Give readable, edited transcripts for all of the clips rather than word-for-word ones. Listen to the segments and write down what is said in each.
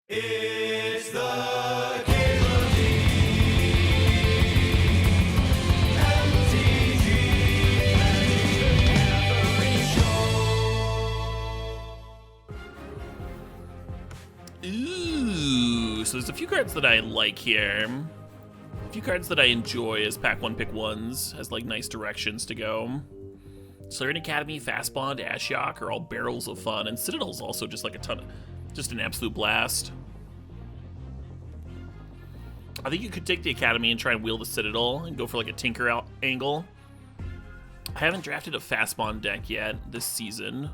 It's the CalebDMTG show. Ooh, so there's a few cards that I like here. A few cards that I enjoy as pack one, pick ones, has like nice directions to go. Slarian Academy, Fastbond, Ashiok are all barrels of fun, and Citadel's also just like a ton of, just an absolute blast. I think you could take the Academy and try and wheel the Citadel and go for like a Tinker out angle. I haven't drafted a Fastbond deck yet this season.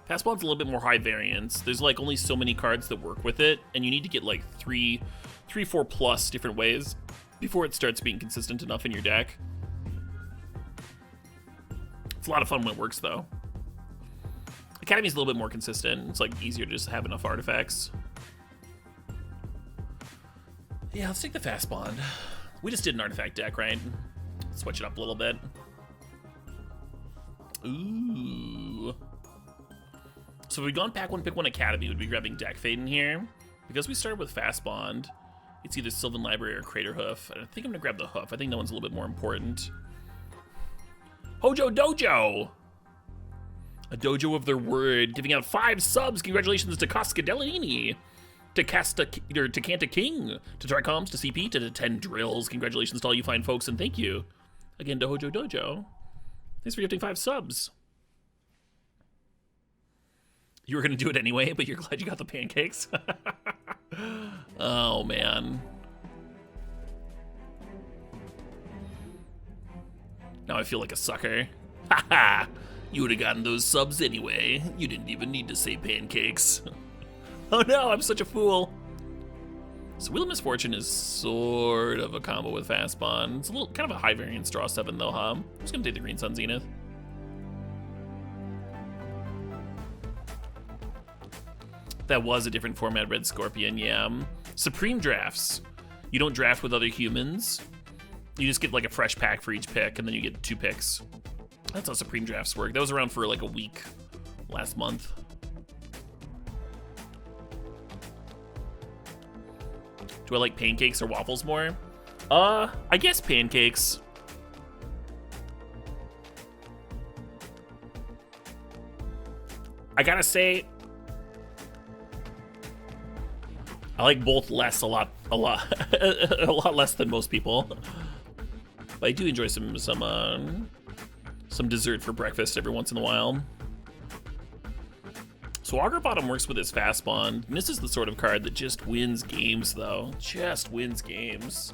Fastbond's a little bit more high variance. There's like only so many cards that work with it, and you need to get like three, 4+ different ways before it starts being consistent enough in your deck. It's a lot of fun when it works, though. Academy's a little bit more consistent. It's like easier to just have enough artifacts. Yeah, let's take the Fastbond. We just did an artifact deck, right? Switch it up a little bit. Ooh. So if we'd gone pack one, pick one Academy, we'd be grabbing Deck Fade in here. Because we started with Fastbond, it's either Sylvan Library or Crater Hoof. And I think I'm gonna grab the Hoof. I think that one's a little bit more important. Hojo Dojo! A dojo of their word, giving out 5 subs. Congratulations to Cascadellini, to Canta King, to Tricoms, to CP, to the 10 Drills. Congratulations to all you fine folks, and thank you again to Hojo Dojo. Thanks for gifting 5 subs. You were gonna do it anyway, but you're glad you got the pancakes. Oh man. Now I feel like a sucker. Haha! You would have gotten those subs anyway. You didn't even need to say pancakes. Oh no, I'm such a fool. So Wheel of Misfortune is sort of a combo with Fastbond. It's a little kind of a high variance draw 7 though, huh? I'm just gonna take the Green Sun Zenith. That was a different format, Red Scorpion, yeah. Supreme drafts. You don't draft with other humans. You just get like a fresh pack for each pick, and then you get 2 picks. That's how Supreme drafts work. That was around for like a week last month. Do I like pancakes or waffles more? I guess pancakes. I gotta say, I like both less a lot a lot less than most people. But I do enjoy some dessert for breakfast every once in a while. So Augur Bottom works with his Fastbond. And this is the sort of card that just wins games, though. Just wins games.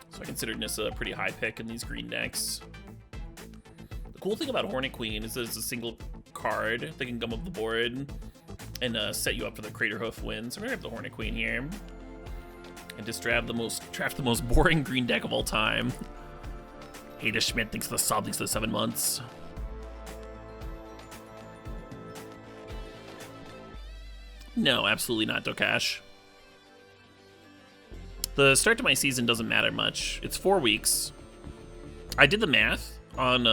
So I consider Nissa a pretty high pick in these green decks. The cool thing about Hornet Queen is that it's a single card that can come up the board and set you up for the Crater Hoof win. So we're gonna have the Hornet Queen here. And just draft the most boring green deck of all time. Ada Schmidt thinks the sub thinks the 7 months. No, absolutely not, Dokash. The start to my season doesn't matter much. It's 4 weeks. I did the math on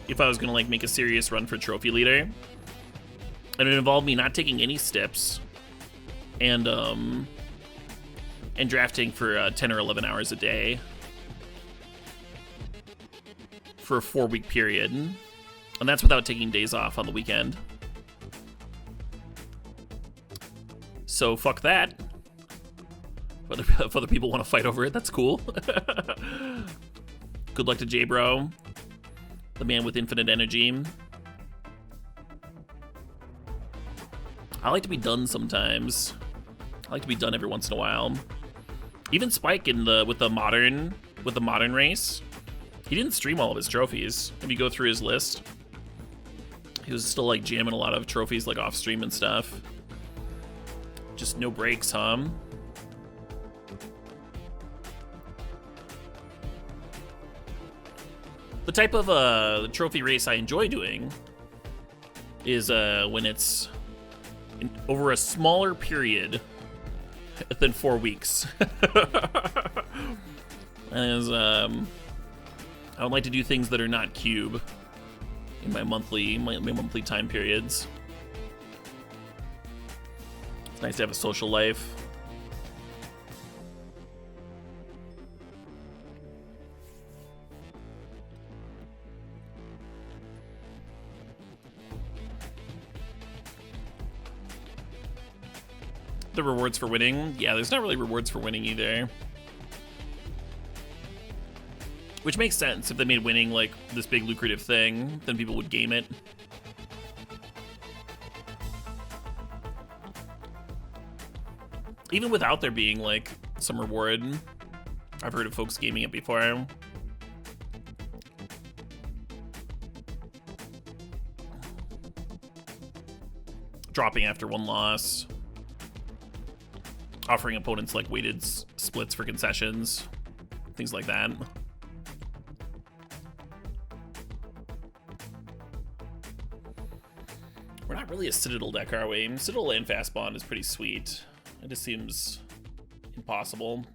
if I was gonna like make a serious run for Trophy Leader. And it involved me not taking any steps and drafting for 10 or 11 hours a day for a 4-week period. And that's without taking days off on the weekend. So fuck that. If other people want to fight over it, that's cool. Good luck to J-Bro, the man with infinite energy. I like to be done sometimes. I like to be done every once in a while. Even Spike with the modern race, he didn't stream all of his trophies. If you go through his list, he was still like jamming a lot of trophies like off stream and stuff. Just no breaks, huh? The type of trophy race I enjoy doing is when it's over a smaller period than 4 weeks. As I would like to do things that are not cube. in my monthly time periods. It's nice to have a social life. The rewards for winning? Yeah, there's not really rewards for winning either. Which makes sense. If they made winning like this big lucrative thing, then people would game it. Even without there being like some reward. I've heard of folks gaming it before. Dropping after one loss. Offering opponents like weighted splits for concessions. Things like that. We're not really a Citadel deck, are we? Citadel and Fast Bond is pretty sweet. It just seems impossible.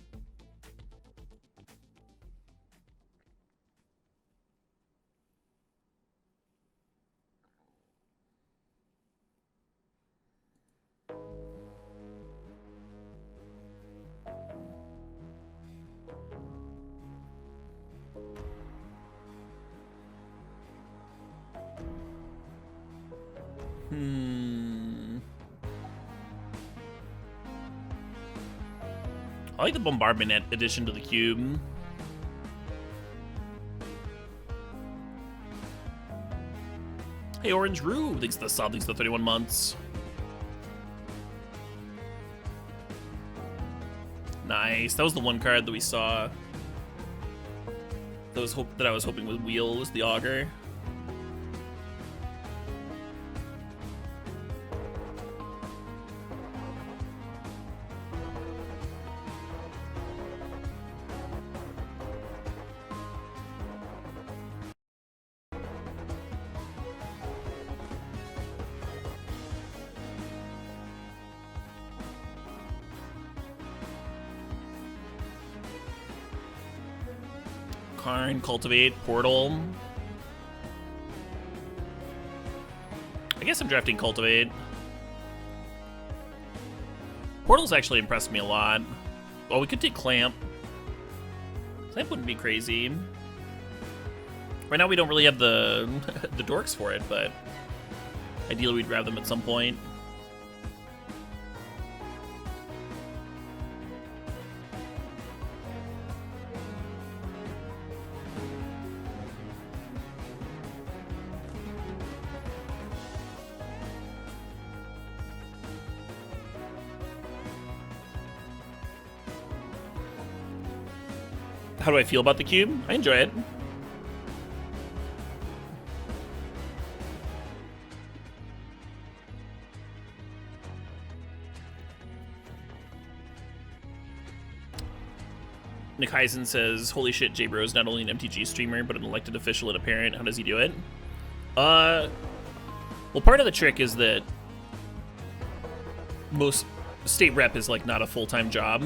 I like the bombardment addition to the cube. Hey, Orange Roo, thanks to the sub, thanks to the 31 months. Nice. That was the one card that we saw. That I was hoping with Wheel was the Augur. Karn, Cultivate, Portal. I guess I'm drafting Cultivate. Portal's actually impressed me a lot. Oh, we could take Clamp. Clamp wouldn't be crazy. Right now we don't really have the the dorks for it, but ideally we'd grab them at some point. How do I feel about the cube? I enjoy it. Nick Heisen says, holy shit, J-Bro is not only an MTG streamer, but an elected official and a parent. How does he do it? Well, part of the trick is that most state rep is like not a full-time job.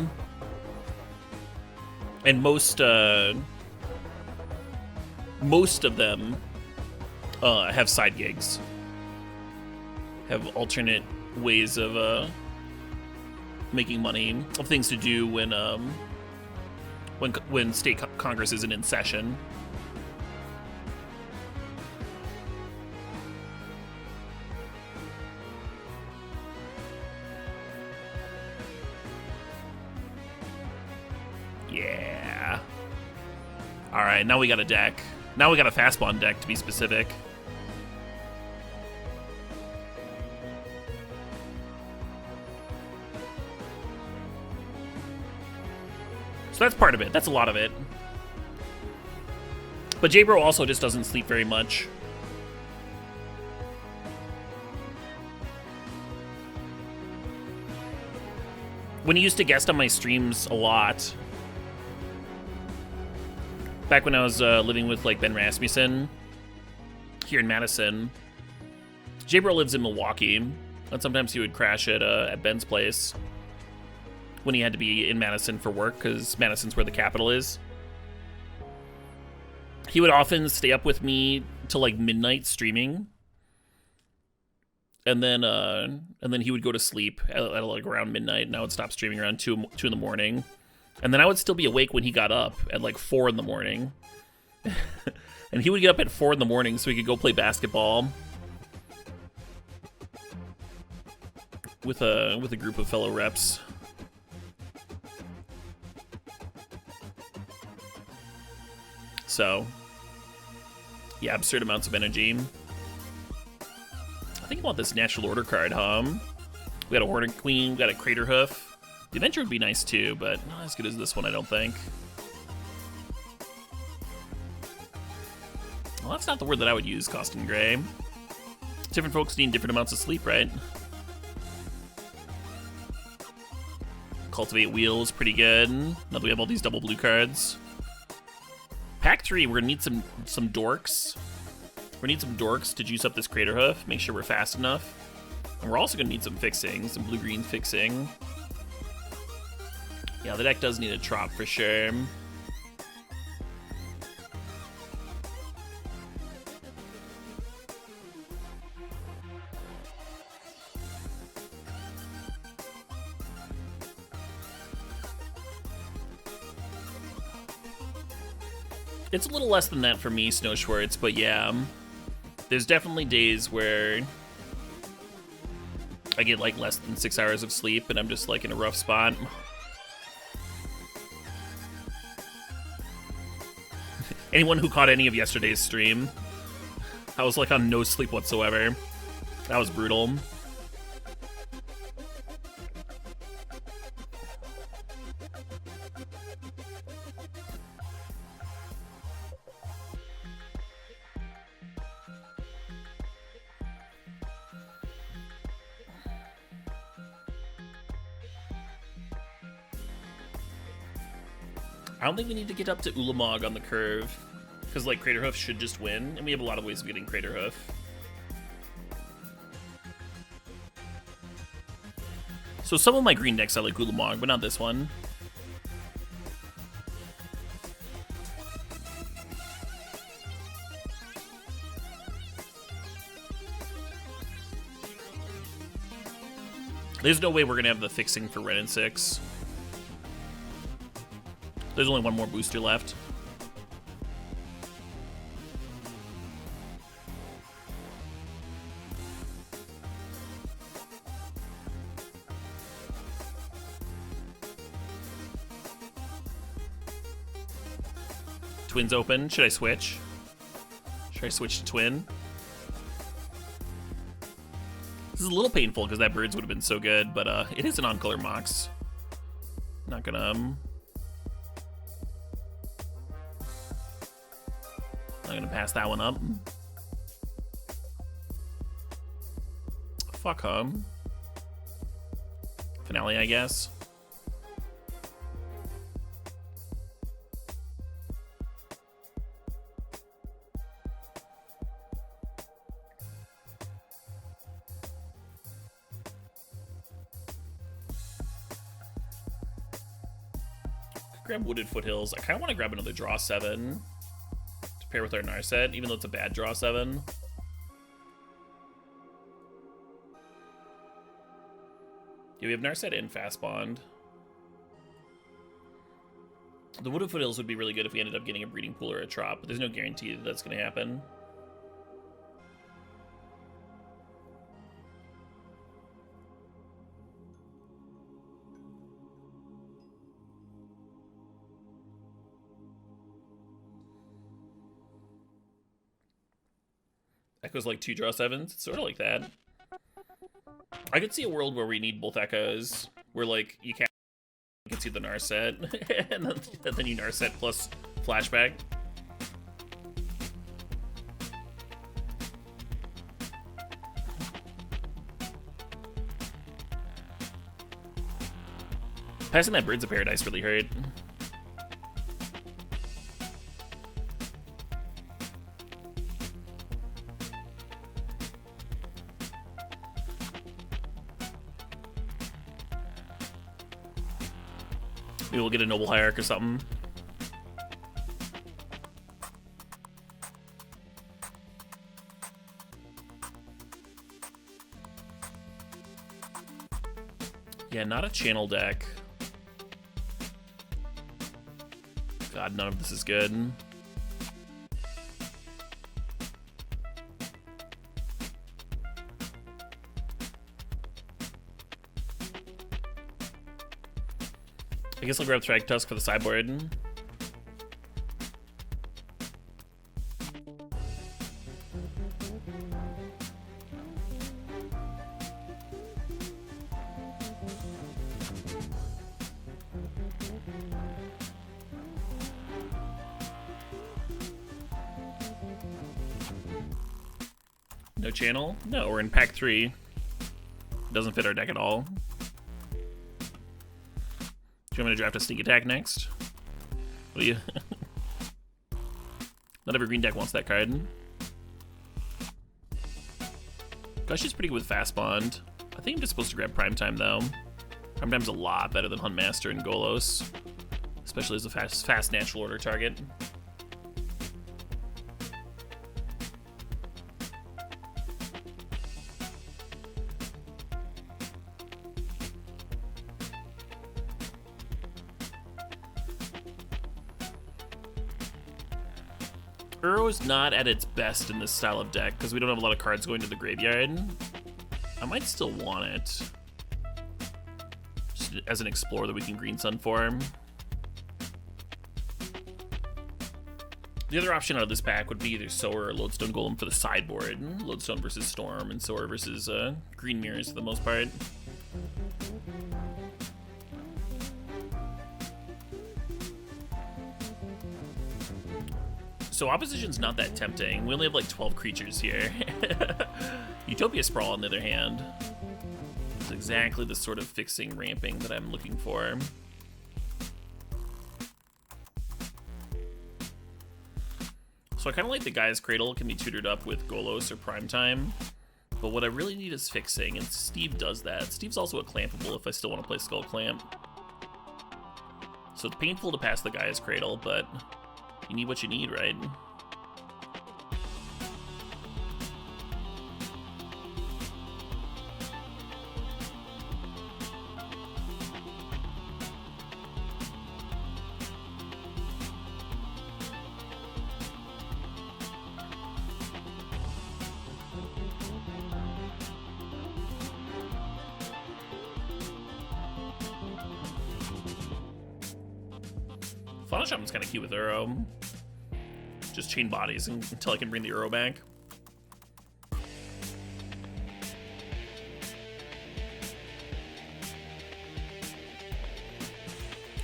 And most of them have side gigs, have alternate ways of making money, of things to do when state Congress isn't in session. Yeah. All right, now we got a deck. Now we got a Fast Bond deck, to be specific. So that's part of it. That's a lot of it. But J-Bro also just doesn't sleep very much. When he used to guest on my streams a lot, back when I was living with like Ben Rasmussen here in Madison, J-Bro lives in Milwaukee, and sometimes he would crash at Ben's place when he had to be in Madison for work, because Madison's where the capital is. He would often stay up with me till like midnight streaming. And then he would go to sleep at like around midnight, and I would stop streaming around 2 in the morning. And then I would still be awake when he got up at like 4 in the morning. And he would get up at 4 in the morning so he could go play basketball with a group of fellow reps. So, yeah, absurd amounts of energy. I think about this Natural Order card, huh? We got a Hornet Queen, we got a Crater Hoof. The Avenger would be nice too, but not as good as this one, I don't think. Well, that's not the word that I would use, Costin Gray. Different folks need different amounts of sleep, right? Cultivate Wheels, pretty good. Now that we have all these double blue cards. Pack 3, we're gonna need some dorks. We're gonna need some dorks to juice up this Crater Hoof, make sure we're fast enough. And we're also gonna need some fixing, some blue-green fixing. Yeah, the deck does need a trop for sure. It's a little less than that for me, Snow Schwartz, but yeah. There's definitely days where I get like less than 6 hours of sleep and I'm just like in a rough spot. Anyone who caught any of yesterday's stream, I was like on no sleep whatsoever. That was brutal. I don't think we need to get up to Ulamog on the curve, because like Crater Hoof should just win, and we have a lot of ways of getting Crater Hoof. So some of my green decks I like Ulamog, but not this one. There's no way we're gonna have the fixing for Red and 6. There's only one more booster left. Twin's open. Should I switch? Should I switch to Twin? This is a little painful because that Birds would have been so good, but it is an on-color Mox. Not gonna... I'm gonna pass that one up. Fuck home. Finale, I guess. Grab Wooded Foothills. I kind of want to grab another draw 7. Pair with our Narset, even though it's a bad draw 7. Yeah, we have Narset and Fast Bond. The Wooded Foothills would be really good if we ended up getting a Breeding Pool or a Trop, but there's no guarantee that that's going to happen. Echo's like 2 draw 7s. It's sort of like that. I could see a world where we need both Echoes, where like you can see the Narset, and then you Narset plus Flashback. Passing that Birds of Paradise really hurt. Maybe we'll get a Noble Hierarch or something. Yeah, not a channel deck. God, none of this is good. I guess I'll grab Thrag Tusk for the sideboard. No channel? No, we're in pack 3. Doesn't fit our deck at all. Do you want me to draft a sneak attack next? What do you? Not every green deck wants that card. Gosh, she's pretty good with Fast Bond. I think I'm just supposed to grab Primetime though. Primetime's a lot better than Huntmaster and Golos, especially as a fast natural order target. Uro is not at its best in this style of deck because we don't have a lot of cards going to the graveyard. I might still want it just as an explorer that we can Green Sun for. The other option out of this pack would be either Sower or Lodestone Golem for the sideboard. Lodestone versus Storm and Sower versus Green Mirrors for the most part. So opposition's not that tempting. We only have like 12 creatures here. Utopia Sprawl, on the other hand, is exactly the sort of fixing ramping that I'm looking for. So I kind of like the Gaia's Cradle can be tutored up with Golos or Primetime, but what I really need is fixing, and Steve does that. Steve's also a clampable if I still want to play Skull Clamp. So it's painful to pass the Gaia's Cradle, but you need what you need, right? Final Shaman's kind of cute with Uro. Just chain bodies until I can bring the Uro back.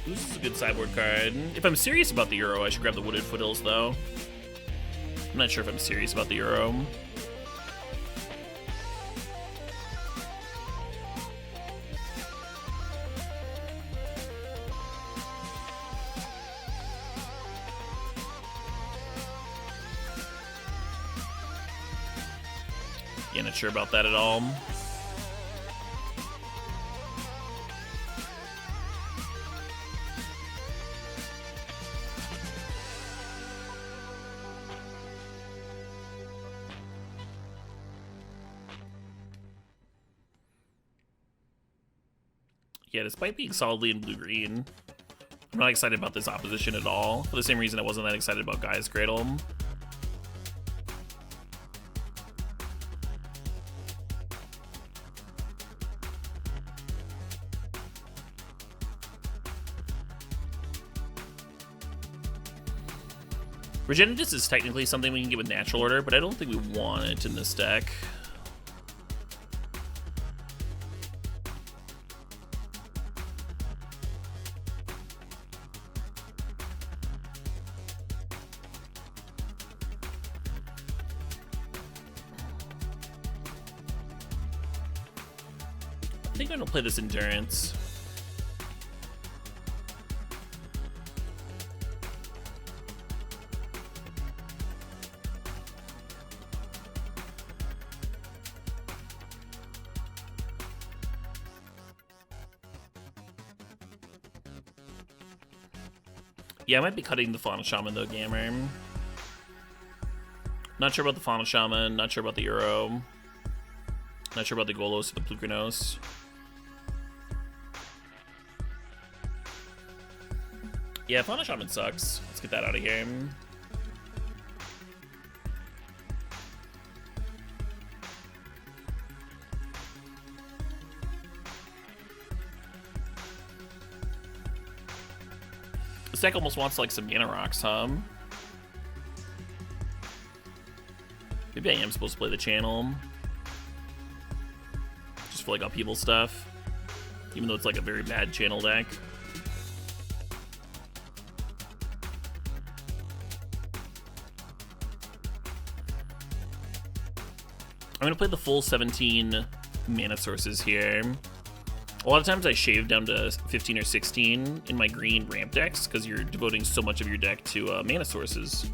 This is a good sideboard card. If I'm serious about the Uro, I should grab the Wooded Foothills, though. I'm not sure if I'm serious about the Uro. Yeah, not sure about that at all. Yeah, despite being solidly in blue-green, I'm not excited about this opposition at all, for the same reason I wasn't that excited about Gaia's Cradle. Regenitus is technically something we can get with Natural Order, but I don't think we want it in this deck. I think I'm gonna play this Endurance. Yeah, I might be cutting the Fauna Shaman though, Gamer. Not sure about the Fauna Shaman, not sure about the Uro. Not sure about the Golos or the Plukernos. Yeah, Fauna Shaman sucks. Let's get that out of here. This deck almost wants like some mana rocks, huh? Maybe I am supposed to play the channel. Just for like upheaval stuff. Even though it's like a very bad channel deck. I'm gonna play the full 17 mana sources here. A lot of times I shave down to 15 or 16 in my green ramp decks because you're devoting so much of your deck to mana sources.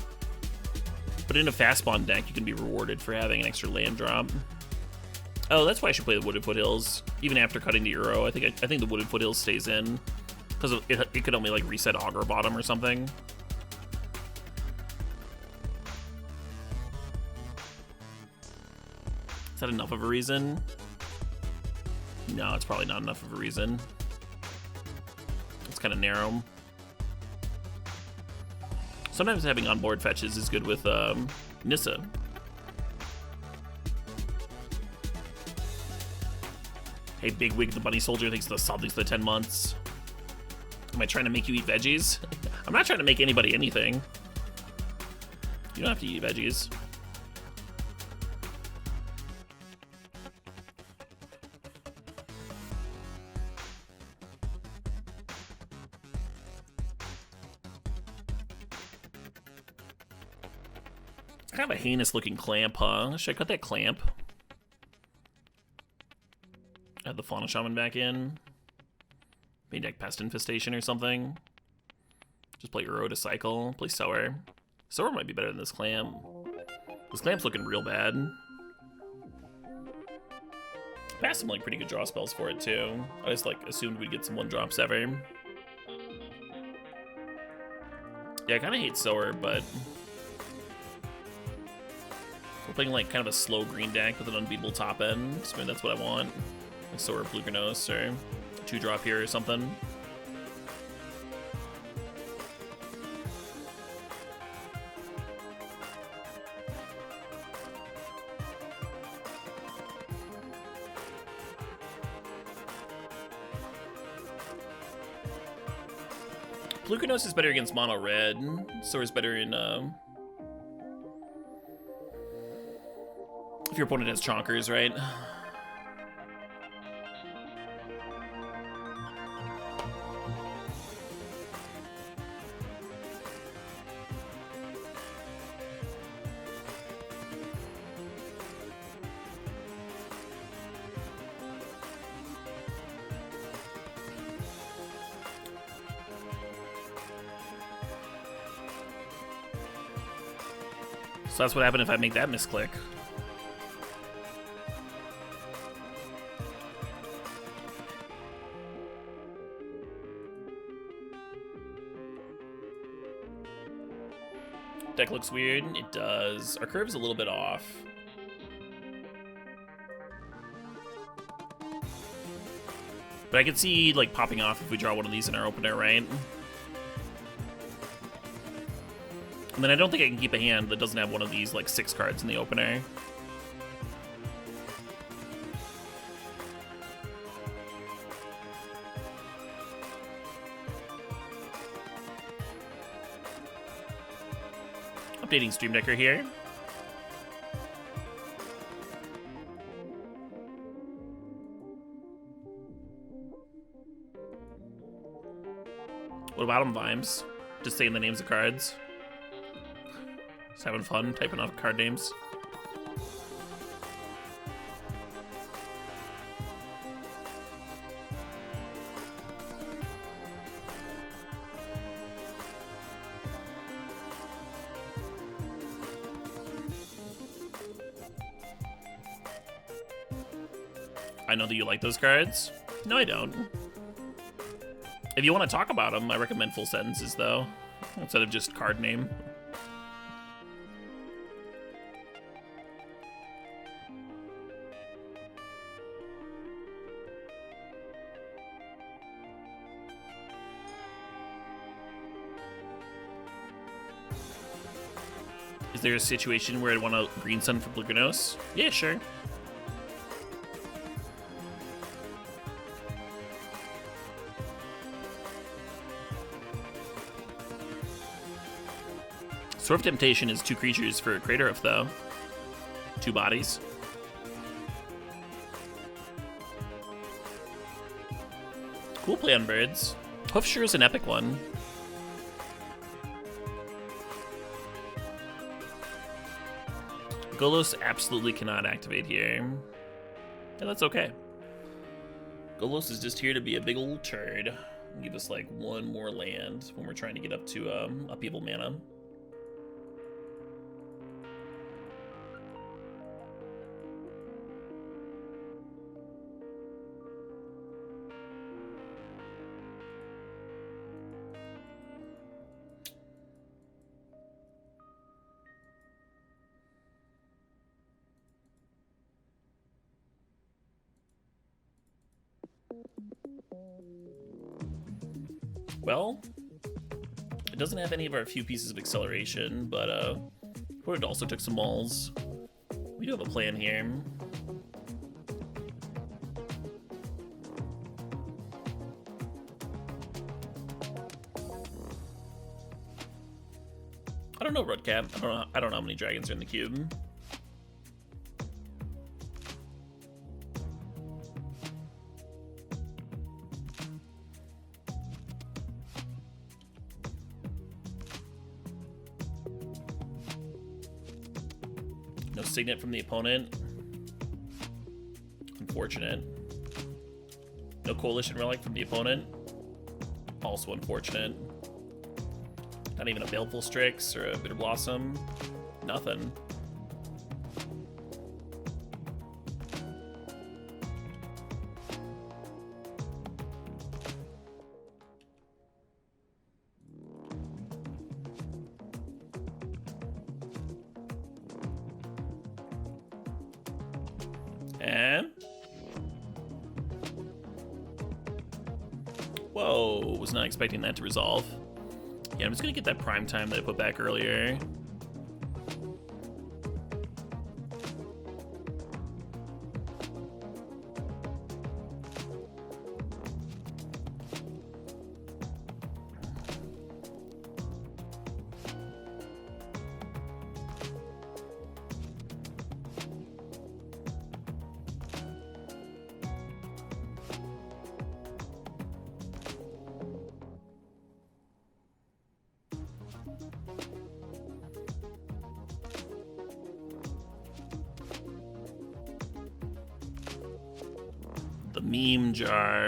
But in a fast spawn deck, you can be rewarded for having an extra land drop. Oh, that's why I should play the Wooded Foothills. Even after cutting the Uro, I think the Wooded Foothills stays in. Because it could only like reset Augur Bottom or something. Is that enough of a reason? No, it's probably not enough of a reason. It's kind of narrow. Sometimes having onboard fetches is good with Nissa. Hey, Big Wig the Bunny Soldier thanks for the sub, thanks for the 10 months. Am I trying to make you eat veggies? I'm not trying to make anybody anything. You don't have to eat veggies. Kind of a heinous looking clamp, huh? Should I cut that clamp? Add the Fauna Shaman back in. Maybe deck Pest Infestation or something. Just play Uro to cycle. Play Sower. Sower might be better than this clamp. This clamp's looking real bad. Passed some like pretty good draw spells for it too. I just like assumed we'd get some 1-drops ever. Yeah, I kind of hate Sower, but we're playing like kind of a slow green deck with an unbeatable top end, so maybe that's what I want. Like Sower Bluegranos or 2-drop here or something. Bluegranos is better against mono red. Sower's better in if your opponent has chonkers, right? So that's what happened if I make that misclick. Deck looks weird. It does. Our curve's a little bit off. But I could see like popping off if we draw one of these in our opener, right? And then I don't think I can keep a hand that doesn't have one of these like 6 cards in the opener. Updating Stream Decker here. What about them, Vimes? Just saying the names of cards. Just having fun typing out card names. I know that you like those cards. No, I don't. If you want to talk about them, I recommend full sentences, though, instead of just card name. there a situation where I'd want a green sun for Bluggernos? Yeah, sure. Sword of Temptation is 2 creatures for Crater Hoof, though. 2 bodies. Cool play on birds. Hoof sure is an epic one. Golos absolutely cannot activate here. Yeah, that's okay. Golos is just here to be a big old turd. Give us like 1 more land when we're trying to get up to upheaval mana. Well, it doesn't have any of our few pieces of acceleration, but it also took some malls. We do have a plan here. I don't know, Rudcap. I don't know how many dragons are in the cube. No signet from the opponent. Unfortunate. No coalition relic from the opponent. Also unfortunate. Not even a Baleful Strix or a Bitter Blossom. Nothing. And whoa, was not expecting that to resolve. Yeah, I'm just gonna get that prime time that I put back earlier. The meme jar.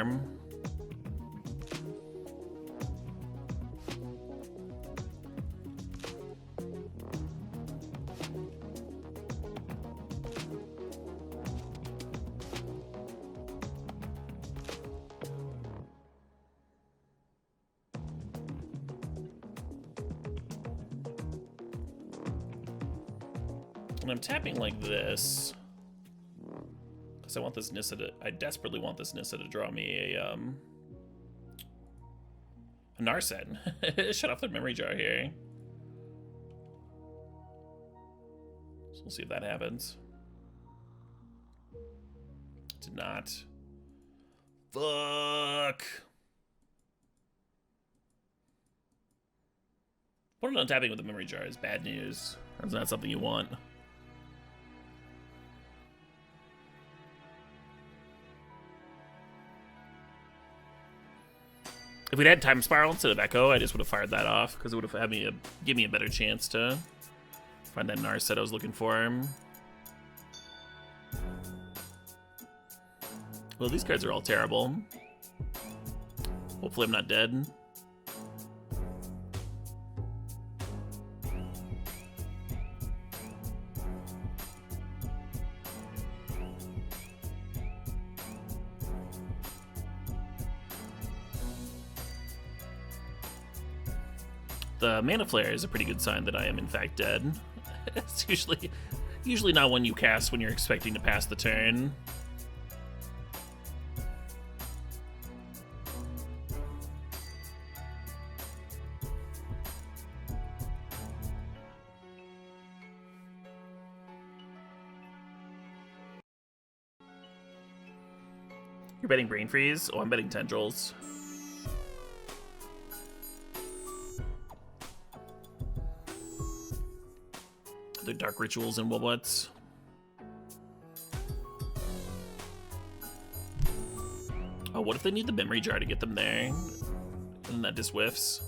And I'm tapping like this. I want this Nissa to, I desperately want this Nissa to draw me a Narset. Shut off the memory jar here. So we'll see if that happens. Did not. Fuck. Opponent on tapping with the memory jar is bad news. That's not something you want. If we'd had Time Spiral instead of Echo, I just would have fired that off because it would have had me give me a better chance to find that Narset I was looking for. Well, these cards are all terrible. Hopefully I'm not dead. The Mana Flare is a pretty good sign that I am in fact dead. It's usually not one you cast when you're expecting to pass the turn. You're betting Brain Freeze? Oh, I'm betting Tendrils. The Dark Rituals and Wobbuts. Oh, what if they need the Memory Jar to get them there? And that just whiffs.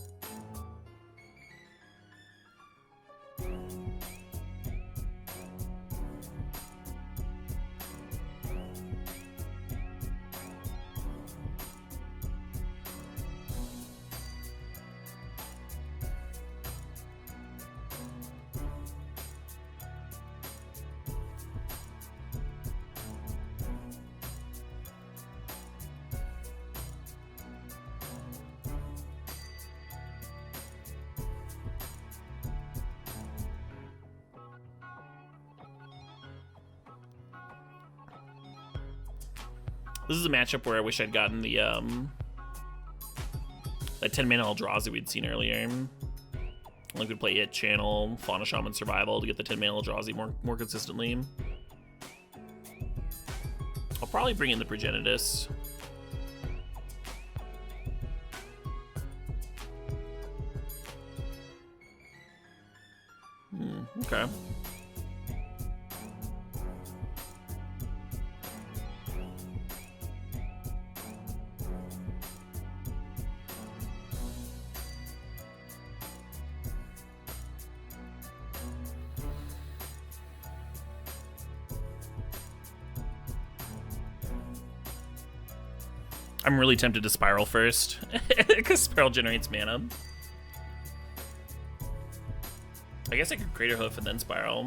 This is a matchup where I wish I'd gotten the that 10-mana Eldrazi we'd seen earlier. Like we'd play It, Channel, Fauna Shaman, Survival to get the 10-mana Eldrazi more consistently. I'll probably bring in the Progenitus. Okay. I'm really tempted to Spiral first, because Spiral generates mana. I guess I could Crater Hoof and then Spiral.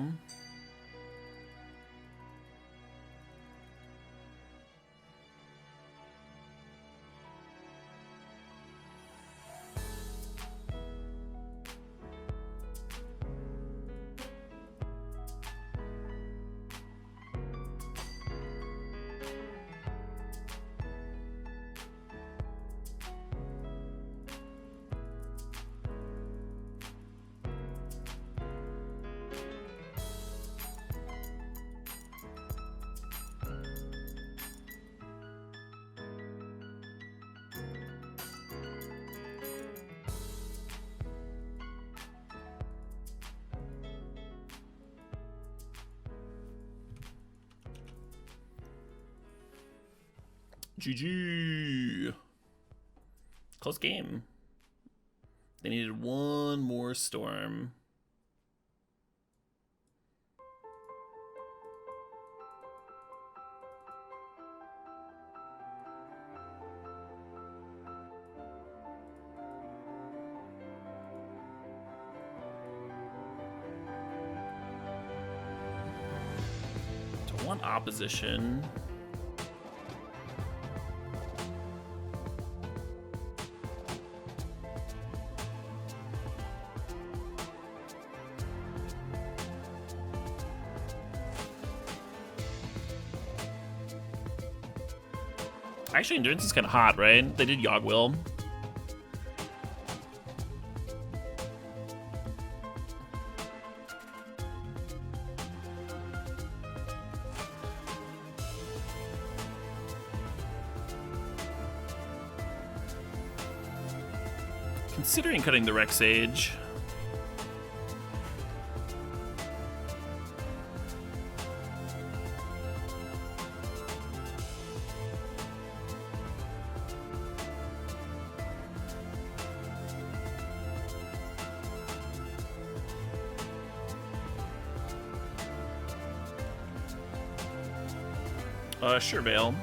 GG. Close game. They needed one more storm. To one opposition. Actually, Endurance is kind of hot, right? They did Yogg-Will. Considering cutting the Rex Sage. Sure, Vale.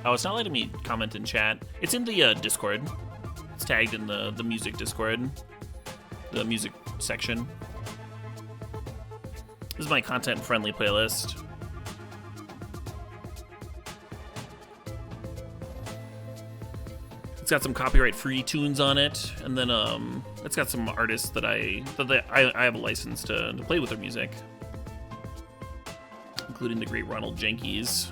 Oh, it's not letting me comment in chat. It's in the Discord. It's tagged in the music Discord. The music section. This is my content-friendly playlist. It's got some copyright-free tunes on it, and then it's got some artists that I have a license to play with their music, including the great Ronald Jenkins.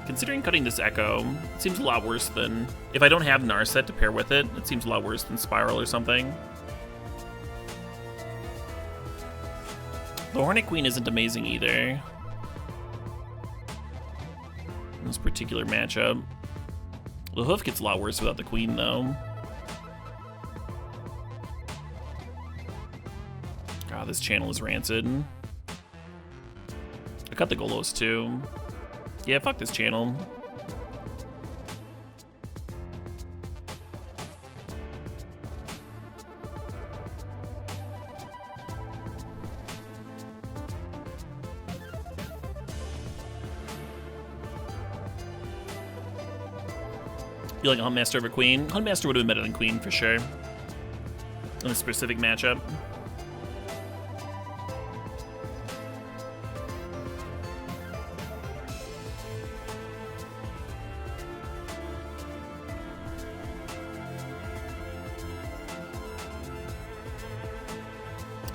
Considering cutting this Echo, it seems a lot worse than... If I don't have Narset to pair with it, it seems a lot worse than Spiral or something. The Hornet Queen isn't amazing either. In this particular matchup. The Hoof gets a lot worse without the Queen, though. God, this channel is rancid. I cut the Golos, too. Yeah, fuck this channel. You like a Huntmaster over Queen? Huntmaster would have been better than Queen for sure. In a specific matchup.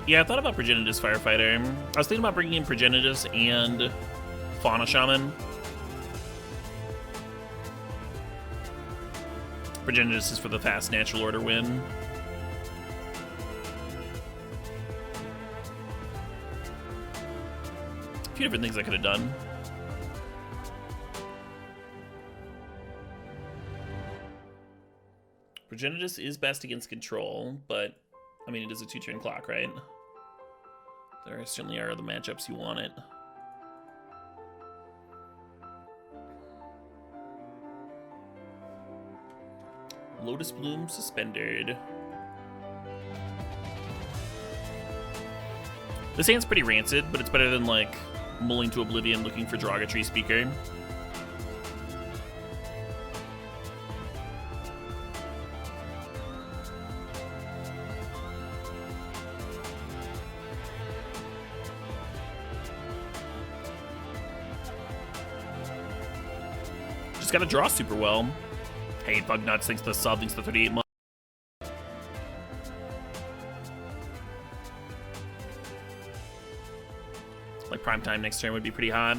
Yeah, I thought about Progenitus Firefighter. I was thinking about bringing in Progenitus and Fauna Shaman. Progenitus is for the fast natural order win. A few different things I could have done. Progenitus is best against control, but I mean, it is a 2-turn clock, right? There certainly are the matchups you want it. Lotus Bloom Suspended. This hand's pretty rancid, but it's better than, like, mulling to Oblivion looking for Derogatory Speaker. Just gotta draw super well. Hey, Bugnuts, thanks to the sub, thanks to the 38 months. Like, prime time next turn would be pretty hot.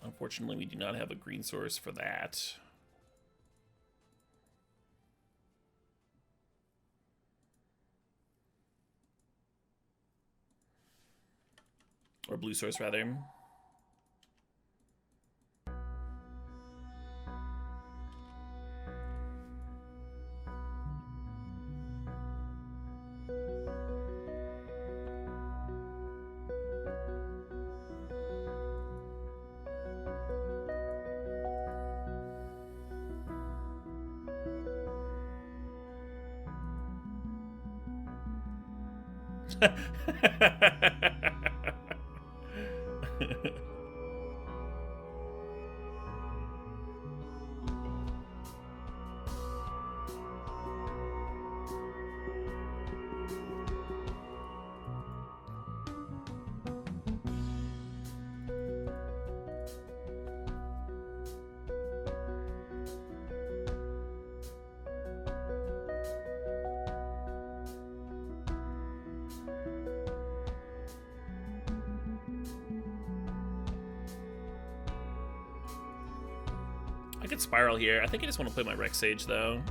Unfortunately, we do not have a green source for that. Or blue source, rather. I could Spiral here. I think I just want to play my Rex Sage, though.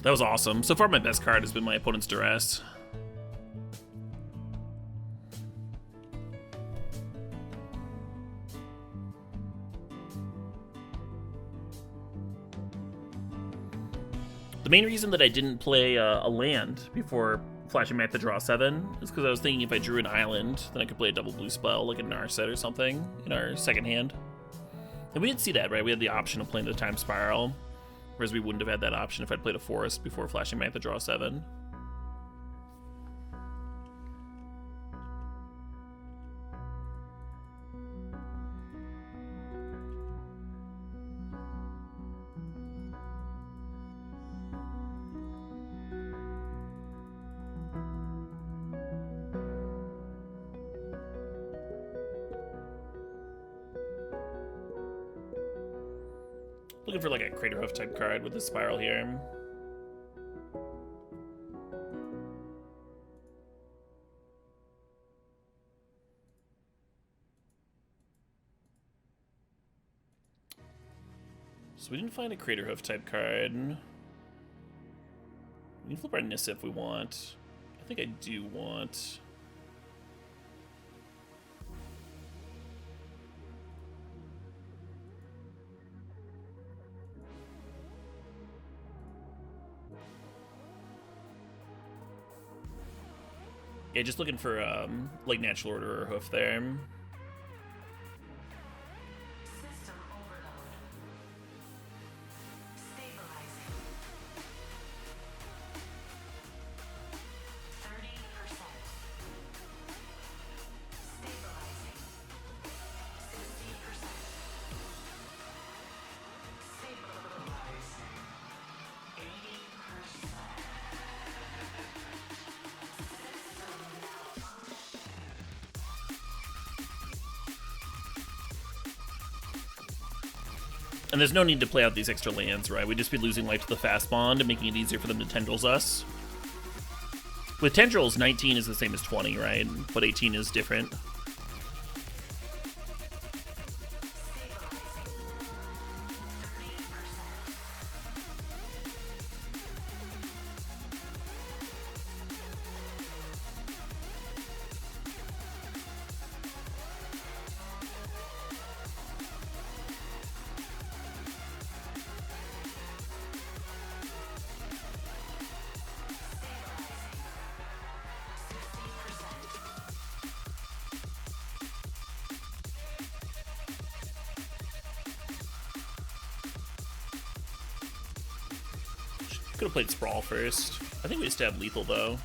That was awesome. So far, my best card has been my opponent's Duress. The main reason that I didn't play a land before flashing back the draw 7 is because I was thinking if I drew an island, then I could play a double blue spell, like a Narset or something, in our second hand. And we did see that, right? We had the option of playing the Time Spiral, whereas we wouldn't have had that option if I'd played a Forest before flashing back the draw 7. Looking for like a Crater Hoof type card with the spiral here. So we didn't find a Crater Hoof type card. We can flip our Nissa if we want. I think I do want... Yeah, just looking for like natural order or hoof there. System overload. Stabilizing. 30%. Stabilizing. 60%. Stabilizing. 80%. And there's no need to play out these extra lands, right? We'd just be losing life to the fast bond and making it easier for them to tendrils us. With tendrils, 19 is the same as 20, right? But 18 is different. Could have played Sprawl first. I think we just have lethal though.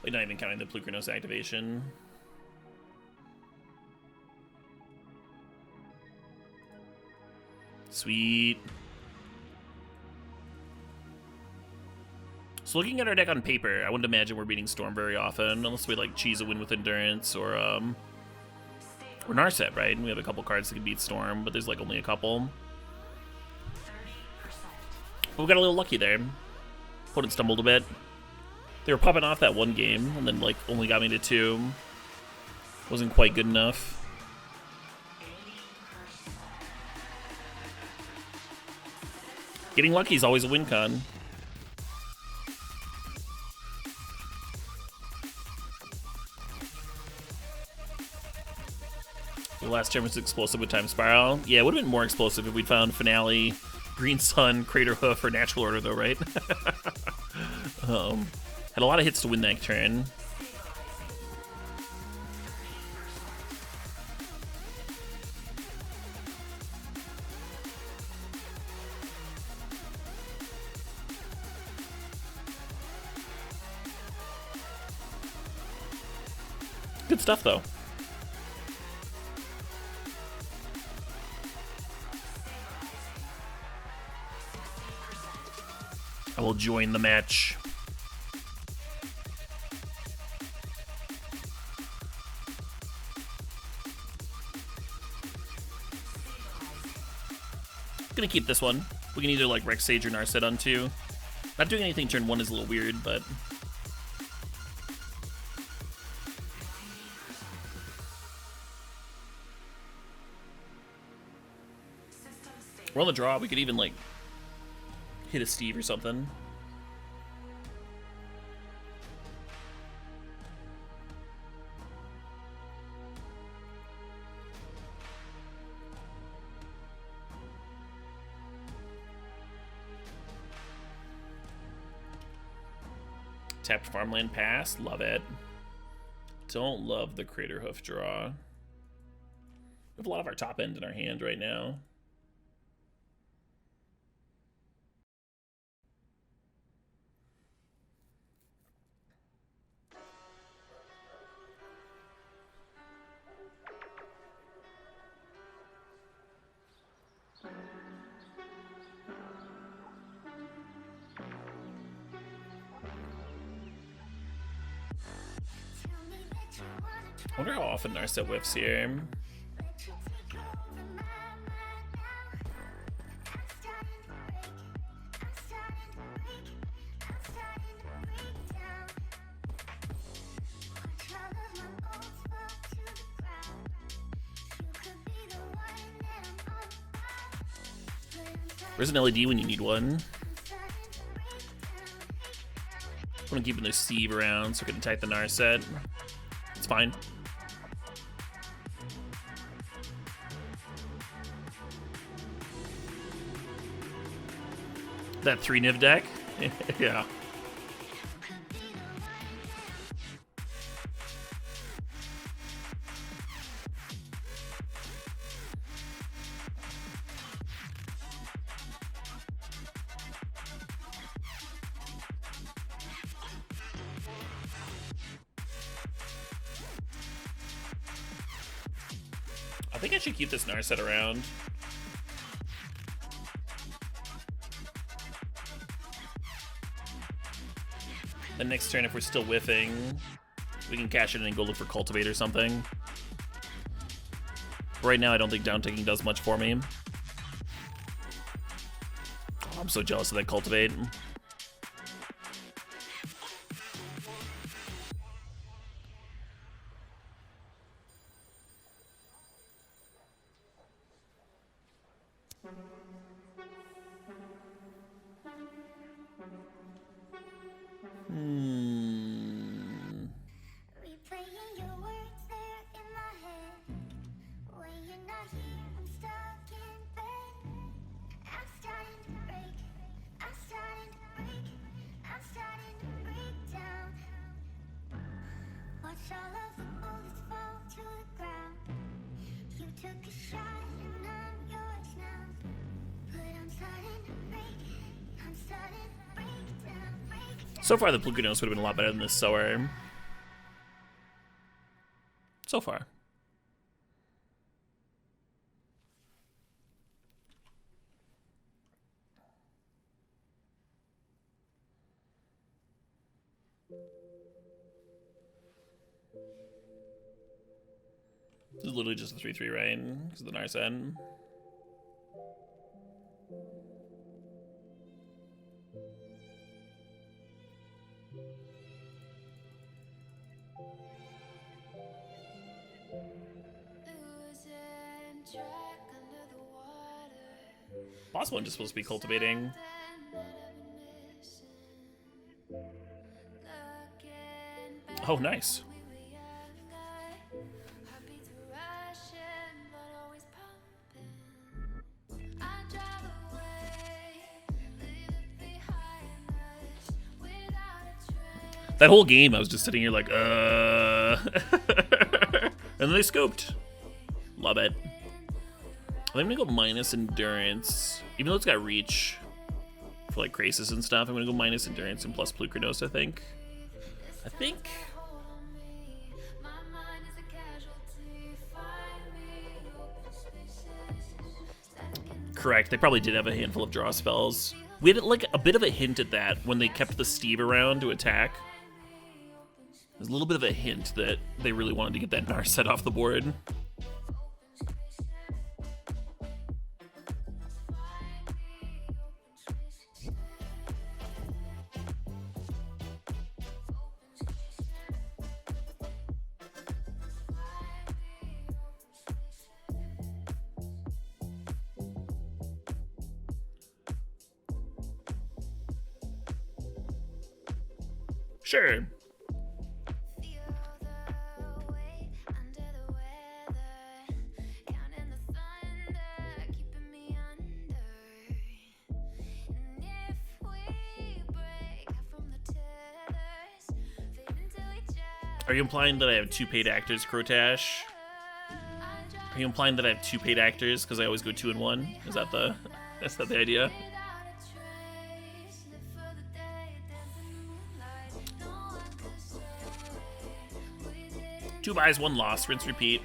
Like not even counting the Plukernos activation. Sweet. So looking at our deck on paper, I wouldn't imagine we're beating Storm very often, unless we like cheese a win with Endurance or Narset, right? And we have a couple cards that can beat Storm, but there's like only a couple. But we got a little lucky there. Opponent stumbled a bit. They were popping off that one game, and then like only got me to 2. Wasn't quite good enough. Getting lucky is always a win con. The last turn was explosive with Time Spiral. Yeah, it would have been more explosive if we'd found Finale, Green Sun, Crater Hoof, or Natural Order, though, right? Had a lot of hits to win that turn. Good stuff, though. I will join the match. Gonna keep this one. We can either like Rex Sage or Narset on 2. Not doing anything turn 1 is a little weird, but we're on the draw. We could even like hit a Steve or something. Tapped farmland pass. Love it. Don't love the Crater Hoof draw. We have a lot of our top end in our hand right now. I wonder how often Narset whiffs here. Where's an LED when you need one? I'm keeping the Steve around so I can attack the Narset. It's fine. That 3-Niv deck? Yeah. I think I should keep this Narset around. The next turn, if we're still whiffing, we can cash it in and go look for Cultivate or something. Right now, I don't think down taking does much for me. Oh, I'm so jealous of that Cultivate. Replaying your words there in my head. When you're not here, I'm stuck in bed. I'm starting to break. I'm starting to break. I'm starting to break down. Watch all of the bullets fall to the ground. You took a shot and I'm yours now. But I'm starting to break. I'm starting to break down. Break down. So far, the Plukunos would have been a lot better than this Sower. So far. This is literally just a 3-3, right? Because of the Narset. Boss one just supposed to be cultivating. Oh, nice. That whole game, I was just sitting here like, and then they scooped. Love it. I'm gonna go minus endurance, even though it's got reach for like Krasis and stuff. I'm gonna go minus endurance and plus Plukernos, I think. Correct. They probably did have a handful of draw spells. We had like a bit of a hint at that when they kept the Steve around to attack. There's a little bit of a hint that they really wanted to get that Narset off the board. Sure. Are you implying that I have two paid actors, Crotash? Are you implying that I have two paid actors because I always go 2 and 1? Is that the idea? Two buys, one loss, rinse, repeat.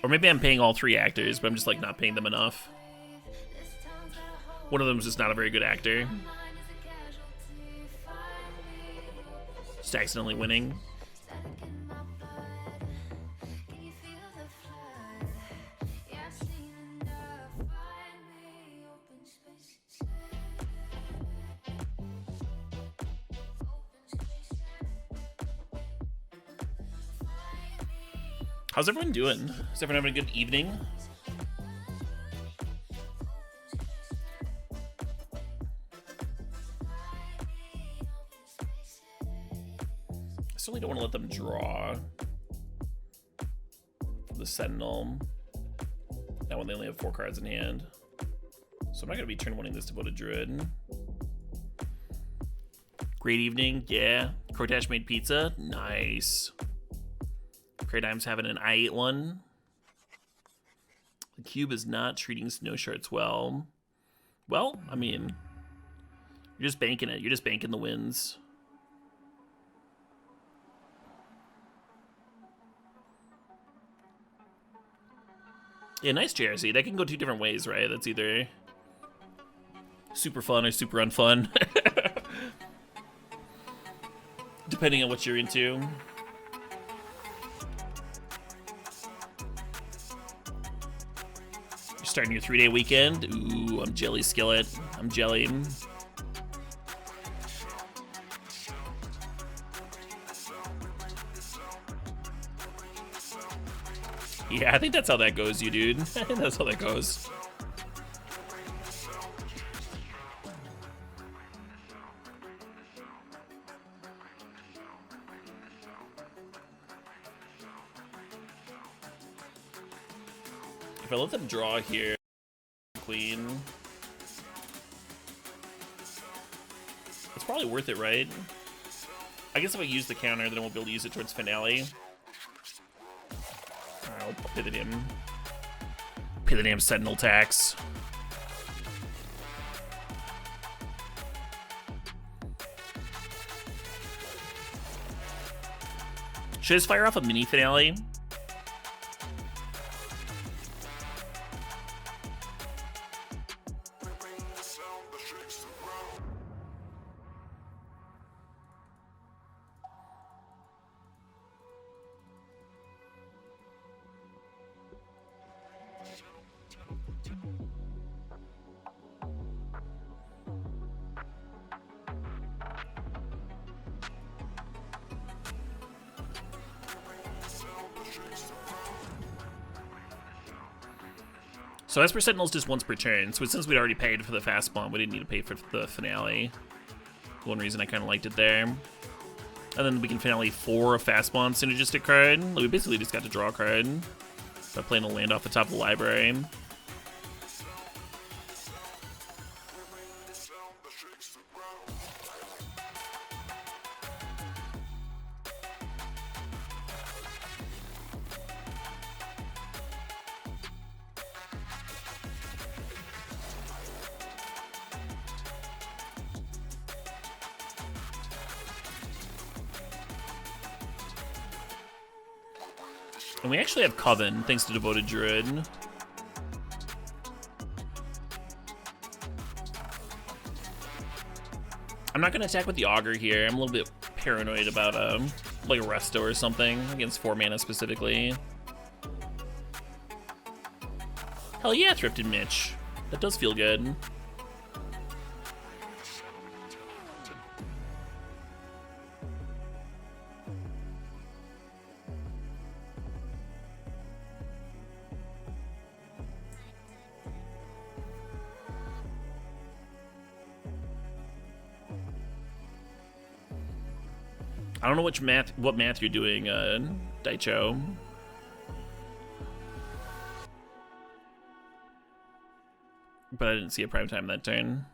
Or maybe I'm paying all 3 actors, but I'm just like not paying them enough. One of them is just not a very good actor. Just accidentally winning. How's everyone doing? Is everyone having a good evening? I certainly don't want to let them draw from the Sentinel. That one, they only have 4 cards in hand. So I'm not going to be turn oneing this Devoted Druid. Great evening. Yeah. Cortash made pizza. Nice. Craydime's having an I ate one. The cube is not treating snow shards well. Well, I mean, you're just banking it. You're just banking the wins. Yeah, nice JRC. That can go 2 different ways, right? That's either super fun or super unfun. Depending on what you're into. Starting your 3-day weekend. Ooh, I'm jelly skillet. I'm jelly. Yeah, I think that's how that goes, you dude. I think that's how that goes. If I let them draw here, queen, it's probably worth it, right? I guess if I use the counter, then I won't be able to use it towards finale. I'll pay the damn Sentinel tax. Should I just fire off a mini finale? So Esper Sentinel's just once per turn, so since we'd already paid for the fast spawn, we didn't need to pay for the finale. One reason I kind of liked it there. And then we can finale 4 a fast spawn synergistic card. We basically just got to draw a card by playing a land off the top of the library. And we actually have Coven, thanks to Devoted Druid. I'm not going to attack with the Augur here. I'm a little bit paranoid about like a Resto or something against 4 mana specifically. Hell yeah, Thrifted Mitch. That does feel good. I don't know what math you're doing, Daicho. But I didn't see a prime time that turn.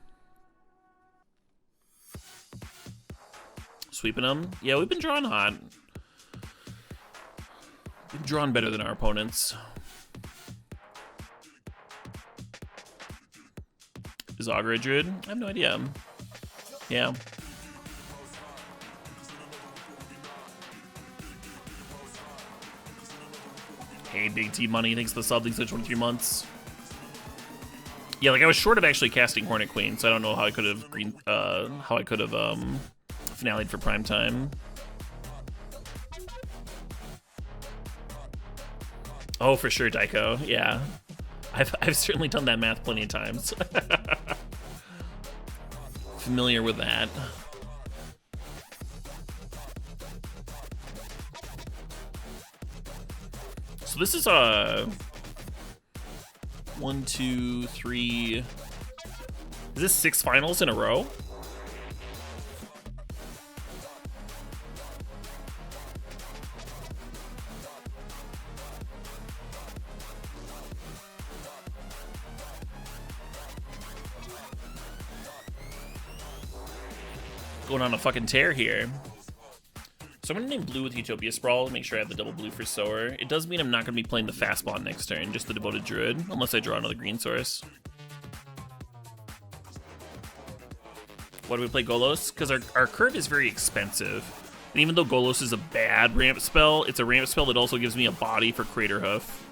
Sweeping them? Yeah, we've been drawing hot. We've been drawing better than our opponents. Is Augur a druid? I have no idea. Yeah. Hey, Big T Money, thanks for the sub, thanks for the 23 months. Yeah, like I was short of actually casting Hornet Queen, so I don't know how I could have finale'd for prime time. Oh, for sure, Daiko. Yeah. I've certainly done that math plenty of times. Familiar with that. So this is a 1, 2, 3. Is this 6 finals in a row? Going on a fucking tear here. So I'm gonna name blue with Utopia Sprawl, make sure I have the double blue for Sower. It does mean I'm not gonna be playing the fast bond next turn, just the Devoted Druid, unless I draw another green source. Why do we play Golos? Because our curve is very expensive. And even though Golos is a bad ramp spell, it's a ramp spell that also gives me a body for Crater Hoof.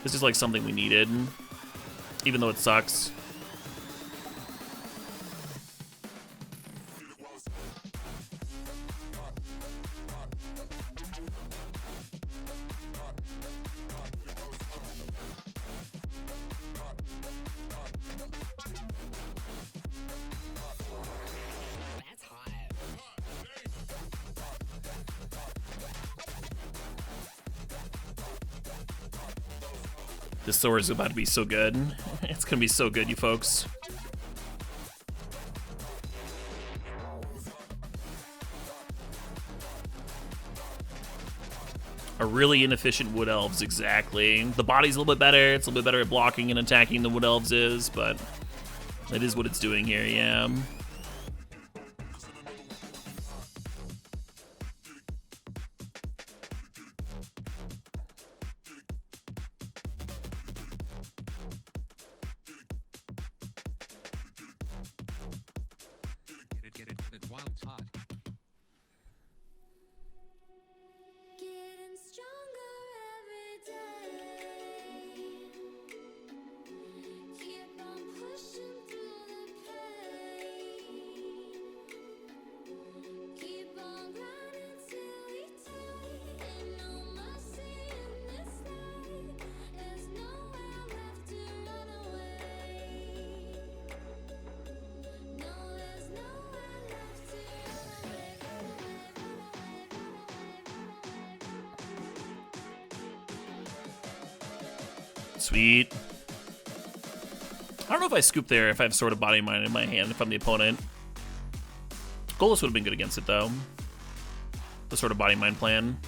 This is like something we needed, even though it sucks. This Sower is about to be so good. It's gonna be so good, you folks. A really inefficient Wood Elves, exactly. The body's a little bit better. It's a little bit better at blocking and attacking than Wood Elves is, but that is what it's doing here, yeah. Get it while it's hot. Getting stronger every day. Keep on pushing through the pain. Keep on grinding till we die. Ain't no mercy in this life. There's nowhere left to run away. No, there's nowhere left to run away, run away, run away, run away. Sweet. I don't know if I scoop there if I have Sword of Body and Mind in my hand if I'm the opponent. Golos would have been good against it though. The Sword of Body and Mind plan.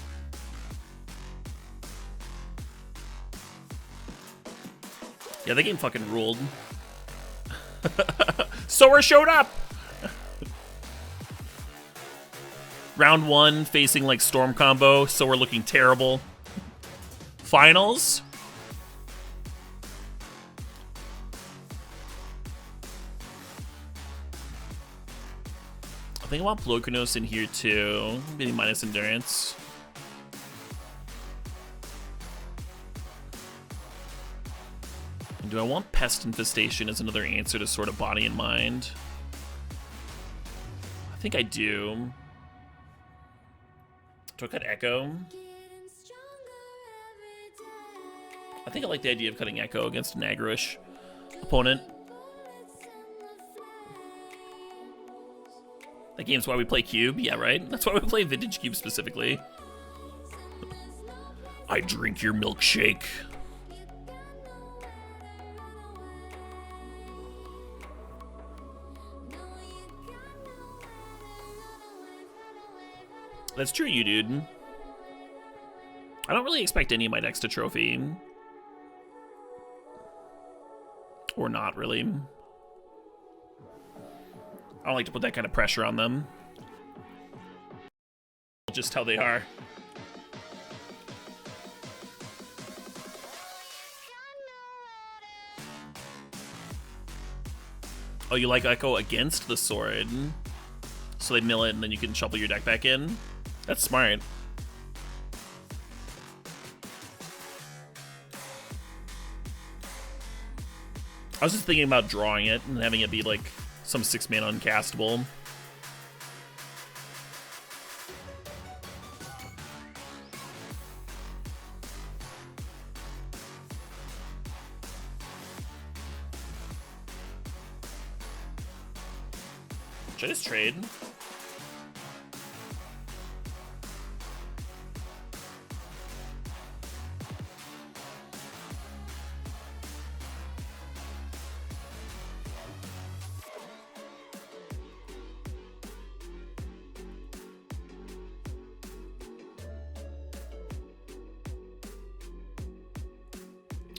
Yeah, that game fucking ruled. Sower showed up! Round 1, facing like Storm combo, Sower looking terrible. Finals? I think I want Plochronos in here too. Maybe minus endurance. And do I want Pest Infestation as another answer to Sword of Body and Mind? I think I do. Do I cut Echo? Getting stronger every day. I think I like the idea of cutting Echo against an aggro-ish opponent. Bullets in the flames. That game's why we play Cube. Yeah, right? That's why we play Vintage Cube specifically. I drink your milkshake. That's true, you dude. I don't really expect any of my decks to trophy. Or not, really. I don't like to put that kind of pressure on them. Just how they are. Oh, you like Echo against the sword? So they mill it and then you can shuffle your deck back in? That's smart. I was just thinking about drawing it and having it be like some 6-mana uncastable. Should I just trade?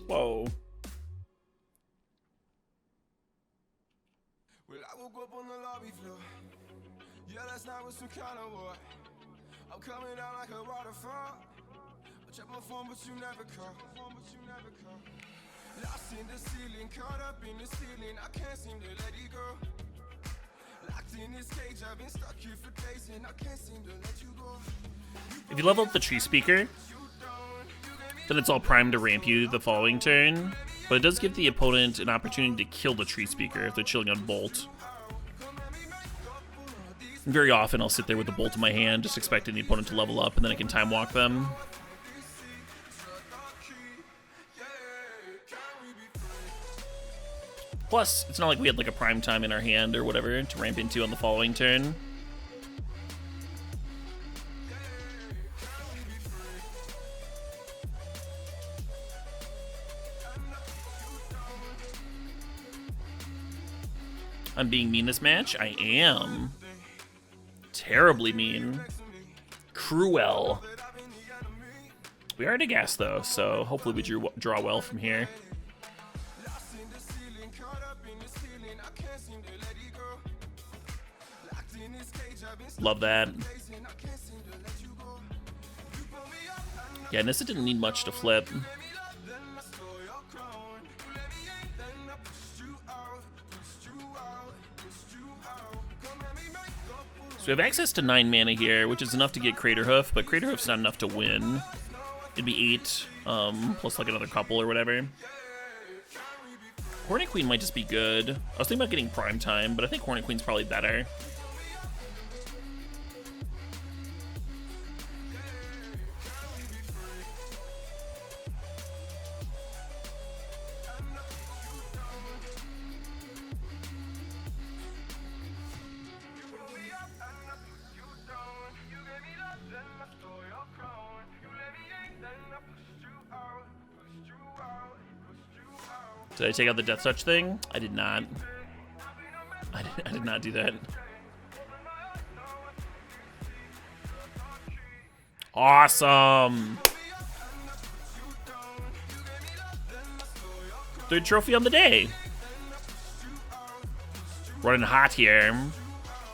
Whoa. Well, I woke up on the lobby floor. Yeah, last night was some kind of war. I'm coming down like a waterfall. I check my phone, but you never call. Lost in the ceiling, caught up in the ceiling. I can't seem to let it go. Locked in this cage, I've been stuck here for days, and I can't seem to let you go. If you level up the tree speaker, then it's all primed to ramp you the following turn. But it does give the opponent an opportunity to kill the tree speaker if they're chilling on bolt. And very often I'll sit there with the bolt in my hand, just expecting the opponent to level up, and then I can time walk them. Plus, it's not like we had like a prime time in our hand or whatever to ramp into on the following turn. I'm being mean this match? I am. Terribly mean. Cruel. We are at a gas though, so hopefully we draw well from here. Love that. Yeah, Nissa didn't need much to flip. So we have access to 9 mana here, which is enough to get Crater Hoof, but Crater Hoof's not enough to win. It'd be 8, plus like another couple or whatever. Hornet Queen might just be good. I was thinking about getting Prime Time, but I think Hornet Queen's probably better. Did I take out the Death Touch thing? I did not. I did not do that. Awesome! Third trophy on the day. Running hot here.